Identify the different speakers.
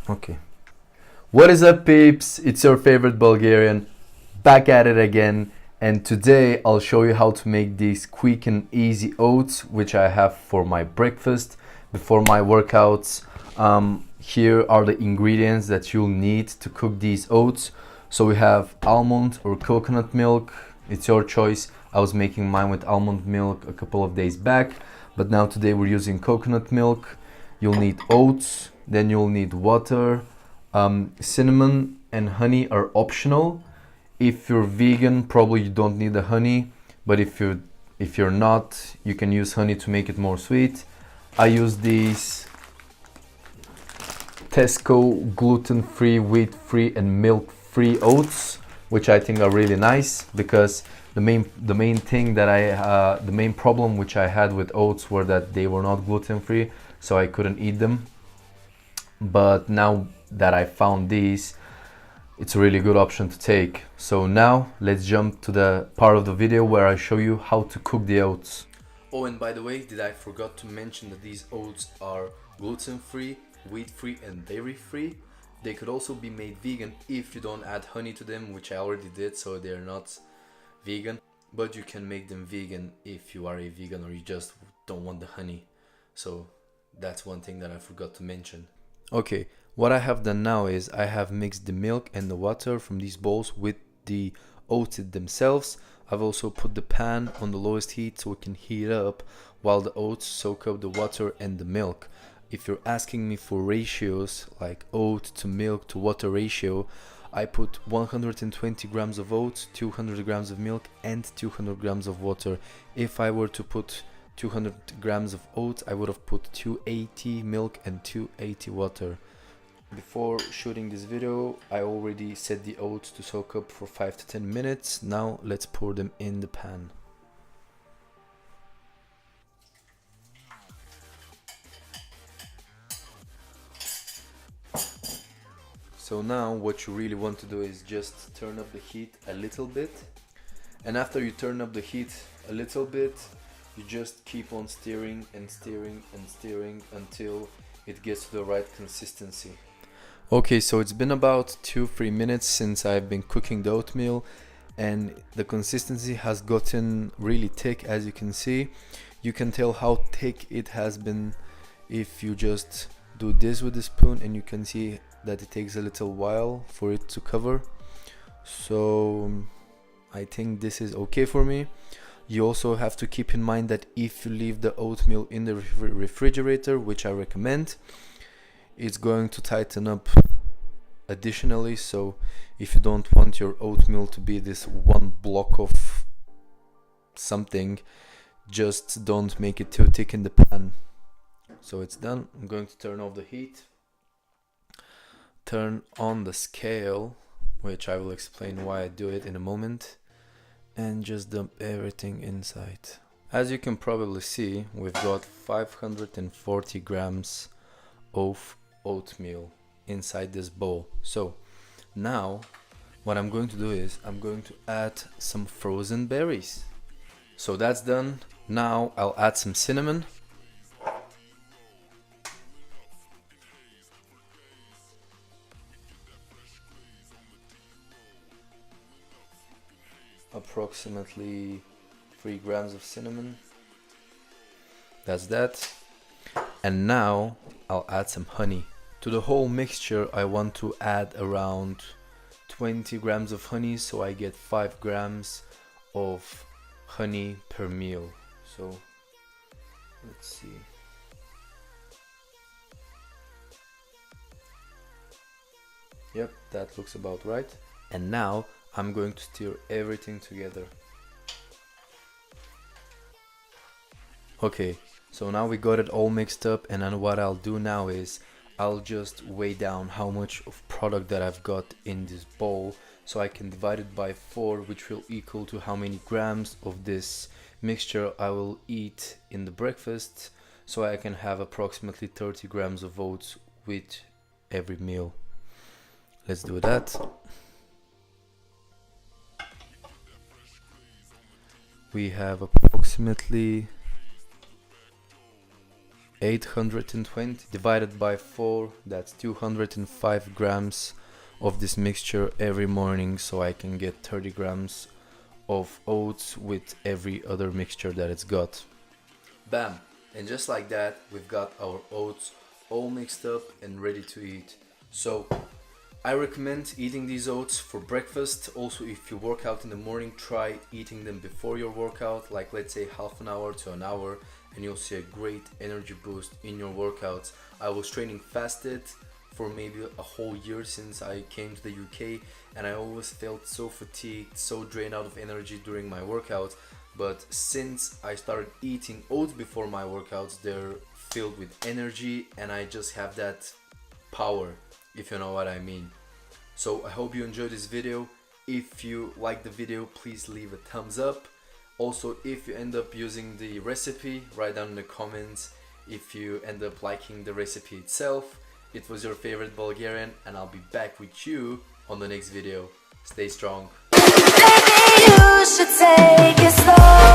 Speaker 1: Okay. What is up, peeps? It's your favorite Bulgarian, back at it again. And today I'll show you how to make these quick and easy oats, which I have for my breakfast before my workouts. Here are the ingredients that you'll need to cook these oats. So we have almond or coconut milk. It's your choice. I was making mine with almond milk a couple of days back, but now today we're using coconut milk. You'll need oats, then you'll need water. Cinnamon and honey are optional. If you're vegan, probably you don't need the honey, but if you're not, you can use honey to make it more sweet. I use these Tesco gluten-free, wheat-free and milk-free oats, which I think are really nice, because the main thing that the main problem which I had with oats were that they were not gluten-free, so I couldn't eat them. But now that I found these, it's a really good option to take. So now let's jump to the part of the video where I show you how to cook the oats. Oh, and by the way, did I forgot to mention that these oats are gluten-free, wheat-free and dairy-free. They could also be made vegan if you don't add honey to them, which I already did, so they're not vegan. But you can make them vegan if you are a vegan or you just don't want the honey. So that's one thing that I forgot to mention. Okay, what I have done now is I have mixed the milk and the water from these bowls with the oats themselves. I've also put the pan on the lowest heat so it can heat up while the oats soak up the water and the milk. If you're asking me for ratios like oat to milk to water ratio, I put 120 grams of oats, 200 grams of milk and 200 grams of water. If I were to put 200 grams of oats, I would have put 280 milk and 280 water. Before shooting this video, I already set the oats to soak up for 5 to 10 minutes. Now let's pour them in the pan. So now what you really want to do is just turn up the heat a little bit. And after you turn up the heat a little bit, you just keep on stirring and stirring and stirring until it gets to the right consistency. Okay, so it's been about 2-3 minutes since I've been cooking the oatmeal, and the consistency has gotten really thick. As you can see, you can tell how thick it has been if you just do this with the spoon, and you can see that it takes a little while for it to cover. So I think this is okay for me. You also have to keep in mind that if you leave the oatmeal in the refrigerator, which I recommend, it's going to tighten up additionally. So if you don't want your oatmeal to be this one block of something, just don't make it too thick in the pan. So it's done. I'm going to turn off the heat, turn on the scale, which I will explain why I do it in a moment, and just dump everything inside. As you can probably see, we've got 540 grams of oatmeal inside this bowl. So now what I'm going to do is I'm going to add some frozen berries. So that's done. Now I'll add some cinnamon, approximately 3 grams of cinnamon. That's that. And now I'll add some honey. To the whole mixture, I want to add around 20 grams of honey, so I get 5 grams of honey per meal. So let's see. Yep, that looks about right. And now I'm going to stir everything together. Okay, so now we got it all mixed up, and then what I'll do now is I'll just weigh down how much of product that I've got in this bowl, so I can divide it by 4, which will equal to how many grams of this mixture I will eat in the breakfast, so I can have approximately 30 grams of oats with every meal. Let's do that. We have approximately 820 divided by 4, that's 205 grams of this mixture every morning, so I can get 30 grams of oats with every other mixture that it's got. Bam! And just like that, we've got our oats all mixed up and ready to eat. So I recommend eating these oats for breakfast. Also, if you work out in the morning, try eating them before your workout, like let's say half an hour to an hour, and you'll see a great energy boost in your workouts. I was training fasted for maybe a whole year since I came to the UK, and I always felt so fatigued, so drained out of energy during my workouts. But since I started eating oats before my workouts, they're filled with energy and I just have that power, if you know what I mean. So I hope you enjoyed this video. If you like the video, please leave a thumbs up. Also, if you end up using the recipe, write down in the comments if you end up liking the recipe itself. It was your favorite Bulgarian, and I'll be back with you on the next video. Stay strong.
Speaker 2: Maybe you should take it slow.